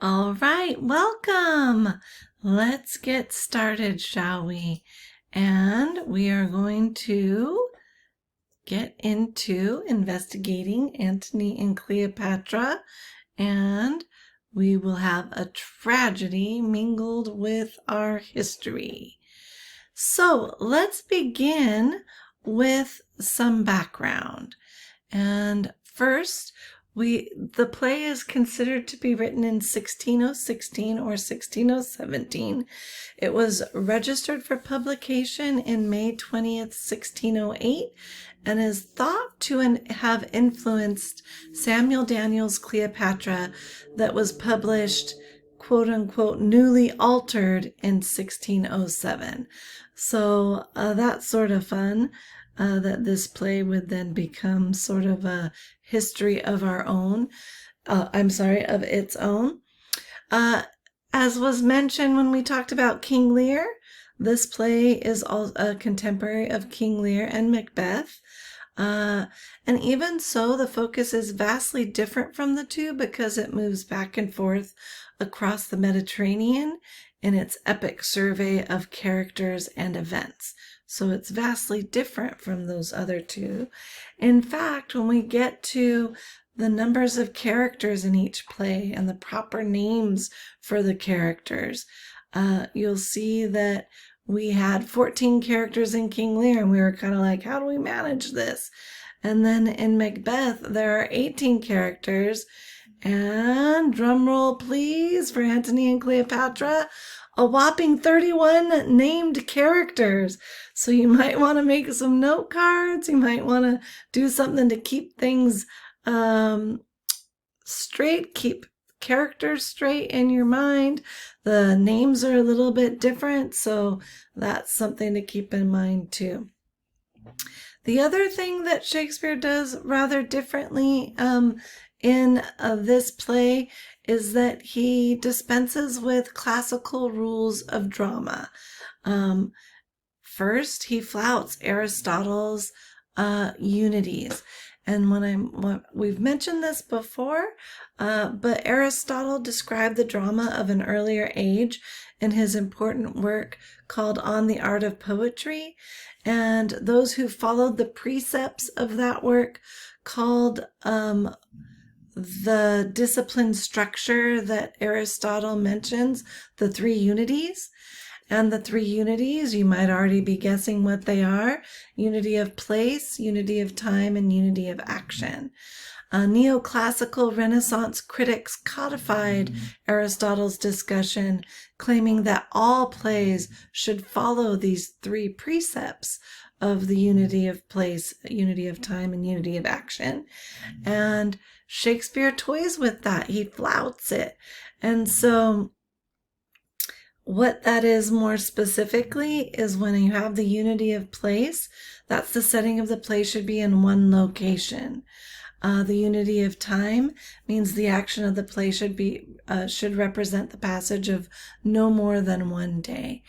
All right, welcome. Let's get started, shall we? And we are going to get into investigating Antony and Cleopatra, and we will have a tragedy mingled with our history. So let's begin with some background. And first, the play is considered to be written in 1616 or 1617. It was registered for publication in May 20th, 1608, and is thought to have influenced Samuel Daniel's Cleopatra that was published, quote unquote, newly altered in 1607. So that's sort of fun. That this play would then become sort of a history of our own. Of its own. As was mentioned when we talked about King Lear, this play is a contemporary of King Lear and Macbeth. And even so, the focus is vastly different from the two because it moves back and forth across the Mediterranean in its epic survey of characters and events. So it's vastly different from those other two. In fact, when we get to the numbers of characters in each play and the proper names for the characters, you'll see that we had 14 characters in King Lear, and we were kind of like, how do we manage this? And then in Macbeth, there are 18 characters, and drum roll please for Antony and Cleopatra, a whopping 31 named characters. So you might want to make some note cards. You might want to do something to keep things straight, keep characters straight in your mind. The names are a little bit different, so that's something to keep in mind too. The other thing that Shakespeare does rather differently in this play is that he dispenses with classical rules of drama. First, he flouts Aristotle's unities. And we've mentioned this before, but Aristotle described the drama of an earlier age in his important work called On the Art of Poetry. And those who followed the precepts of that work called the discipline structure that Aristotle mentions the three unities. And the three unities, you might already be guessing what they are: unity of place, unity of time, and unity of action. Neoclassical Renaissance critics codified Aristotle's discussion, claiming that all plays should follow these three precepts of the unity of place, unity of time, and unity of action. And Shakespeare toys with that. He flouts it. And so what that is more specifically is when you have the unity of place, that's the setting of the play should be in one location. The unity of time means the action of the play should represent the passage of no more than one day.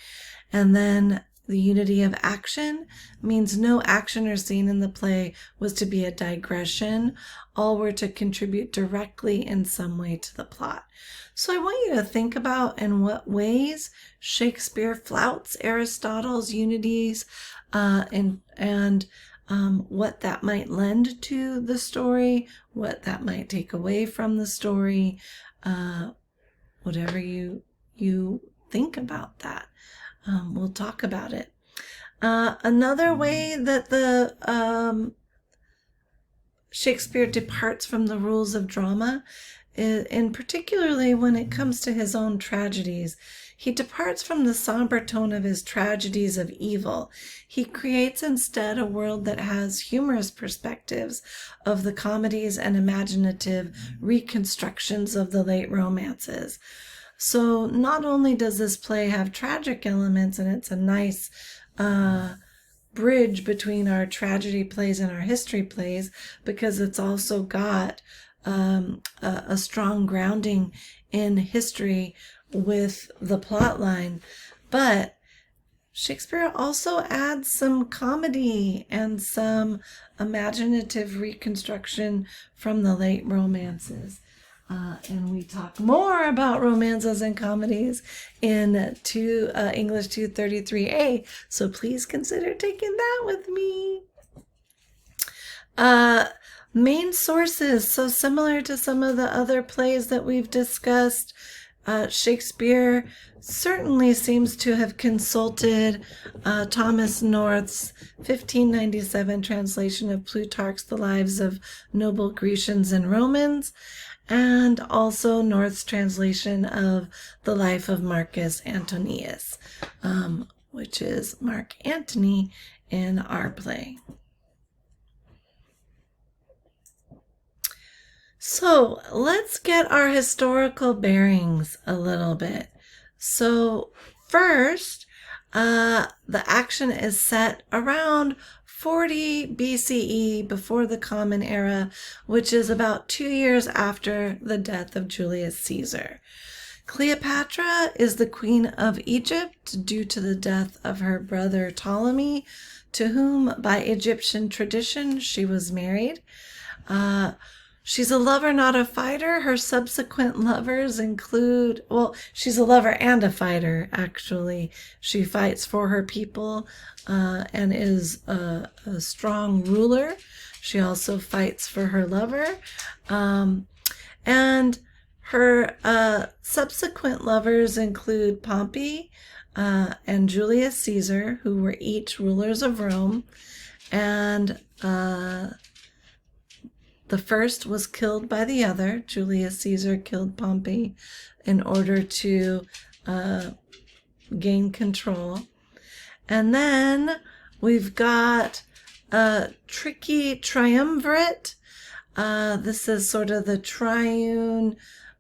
And then the unity of action means no action or scene in the play was to be a digression. All were to contribute directly in some way to the plot. So I want you to think about in what ways Shakespeare flouts Aristotle's unities and what that might lend to the story, what that might take away from the story, whatever you think about that. We'll talk about it. Another way that the Shakespeare departs from the rules of drama, and particularly when it comes to his own tragedies, he departs from the somber tone of his tragedies of evil. He creates instead a world that has humorous perspectives of the comedies and imaginative reconstructions of the late romances. So not only does this play have tragic elements, and it's a nice bridge between our tragedy plays and our history plays, because it's also got a strong grounding in history with the plot line. But Shakespeare also adds some comedy and some imaginative reconstruction from the late romances. and we talk more about romances and comedies in English 233A, so please consider taking that with me. Main sources, so similar to some of the other plays that we've discussed, Shakespeare certainly seems to have consulted Thomas North's 1597 translation of Plutarch's The Lives of Noble Grecians and Romans, and also North's translation of the life of Marcus Antonius, which is Mark Antony in our play. So let's get our historical bearings a little bit. So first, the action is set around 40 BCE, before the Common Era, which is about 2 years after the death of Julius Caesar. Cleopatra is the queen of Egypt due to the death of her brother Ptolemy, to whom by Egyptian tradition she was married. She's a lover, not a fighter. Her subsequent lovers include, well, she's a lover and a fighter, actually. She fights for her people and is a strong ruler. She also fights for her lover. And her subsequent lovers include Pompey and Julius Caesar, who were each rulers of Rome. And the first was killed by the other. Julius Caesar killed Pompey in order to gain control. And then we've got a tricky triumvirate. This is sort of the triune,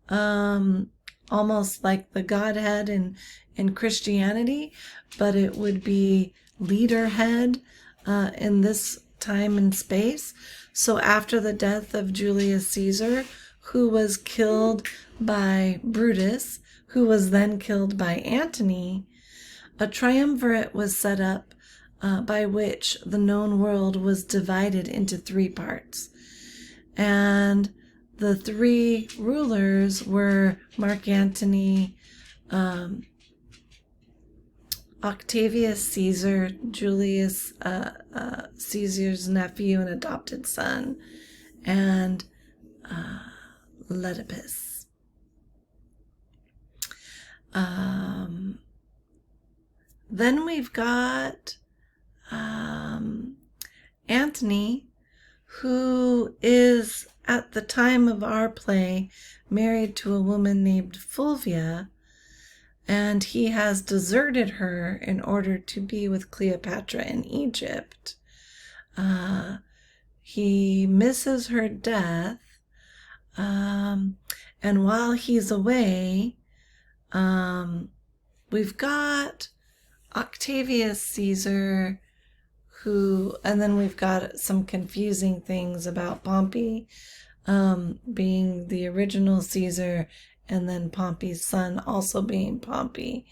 almost like the Godhead in Christianity, but it would be leader head in this time and space. So after the death of Julius Caesar, who was killed by Brutus, who was then killed by Antony, a triumvirate was set up by which the known world was divided into 3 parts. And the 3 rulers were Mark Antony, Octavius Caesar, Julius Caesar's nephew and adopted son, and Oedipus. Then we've got Antony, who is, at the time of our play, married to a woman named Fulvia, and he has deserted her in order to be with Cleopatra in Egypt. He misses her death, and while he's away, we've got Octavius Caesar, and then we've got some confusing things about Pompey being the original Caesar, and then Pompey's son also being Pompey.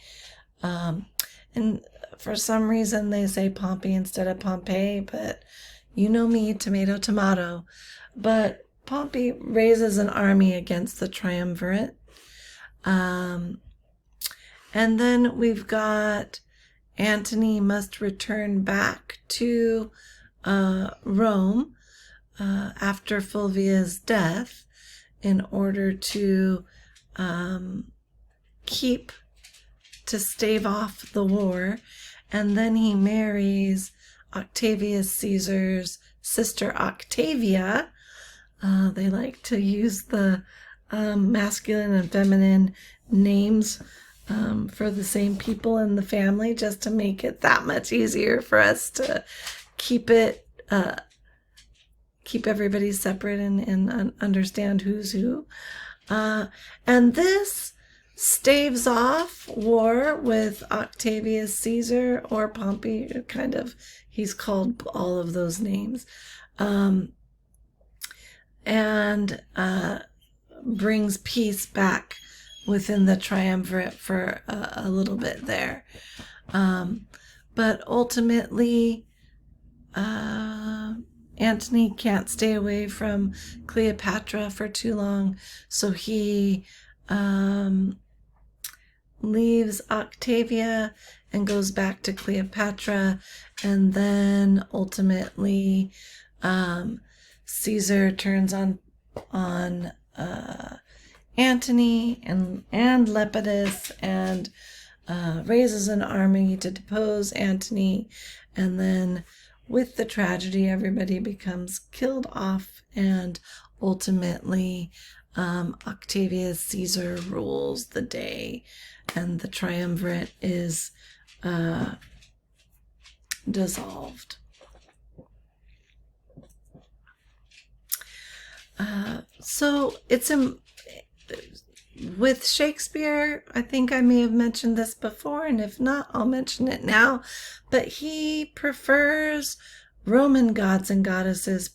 And for some reason they say Pompey instead of Pompey, but you know me, tomato, tomato. But Pompey raises an army against the triumvirate. And then we've got Antony must return back to Rome after Fulvia's death in order to stave off the war. And then he marries Octavius Caesar's sister Octavia. They like to use the masculine and feminine names for the same people in the family, just to make it that much easier for us to keep everybody separate and understand who's who. And this staves off war with Octavius Caesar or Pompey, kind of, he's called all of those names, and brings peace back within the triumvirate for a little bit there. But ultimately, Antony can't stay away from Cleopatra for too long, so he leaves Octavia and goes back to Cleopatra, and then ultimately Caesar turns on Antony and Lepidus and raises an army to depose Antony, and then with the tragedy everybody becomes killed off, and ultimately Octavius Caesar rules the day, and the triumvirate is dissolved. So it's with Shakespeare, I think I may have mentioned this before, and if not, I'll mention it now, but he prefers Roman gods and goddesses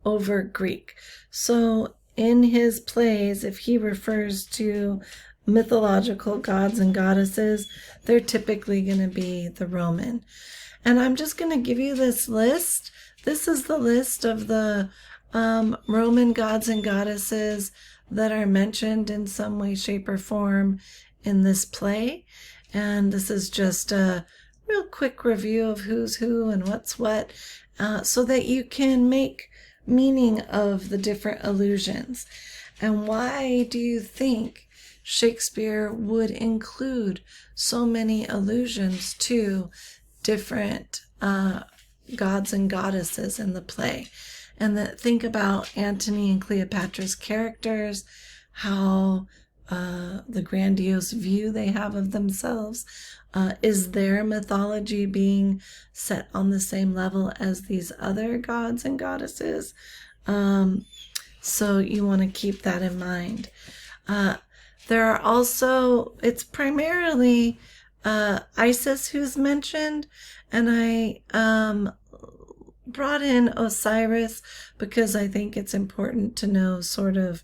over Greek. So in his plays, if he refers to mythological gods and goddesses, they're typically going to be the Roman. And I'm just going to give you this list. This is the list of the Roman gods and goddesses that are mentioned in some way, shape, or form in this play. And this is just a real quick review of who's who and what's what, so that you can make meaning of the different allusions. And why do you think Shakespeare would include so many allusions to different gods and goddesses in the play? And that think about Antony and Cleopatra's characters, how the grandiose view they have of themselves. Is their mythology being set on the same level as these other gods and goddesses? So you want to keep that in mind. There are also, it's primarily Isis who's mentioned, and I brought in Osiris because I think it's important to know sort of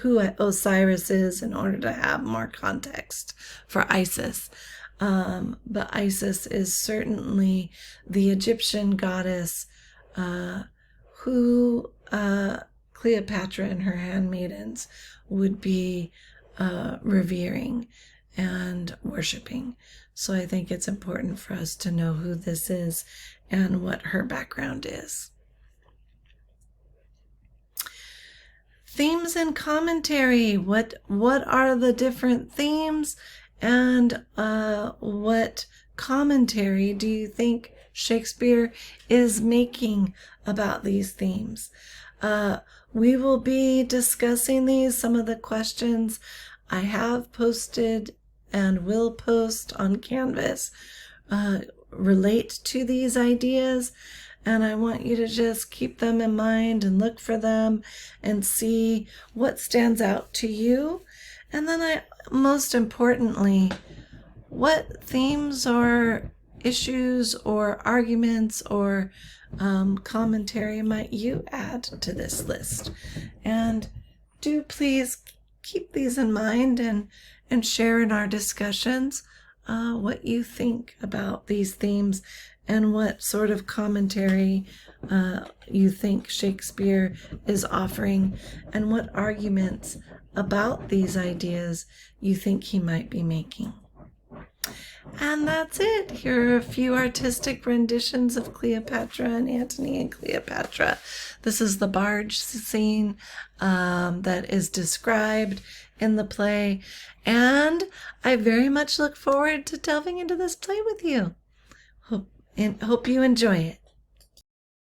who Osiris is in order to have more context for Isis. But Isis is certainly the Egyptian goddess who Cleopatra and her handmaidens would be revering and worshiping. So I think it's important for us to know who this is and what her background is. Themes and commentary. What are the different themes, and what commentary do you think Shakespeare is making about these themes? We will be discussing these. Some of the questions I have posted and will post on Canvas relate to these ideas. And I want you to just keep them in mind and look for them and see what stands out to you. And then most importantly, what themes or issues or arguments or commentary might you add to this list? And do please keep these in mind and share in our discussions what you think about these themes and what sort of commentary you think Shakespeare is offering, and what arguments about these ideas you think he might be making. And that's it. Here are a few artistic renditions of Cleopatra and Antony and Cleopatra. This is the barge scene that is described in the play, and I very much look forward to delving into this play with you. Hope you enjoy it.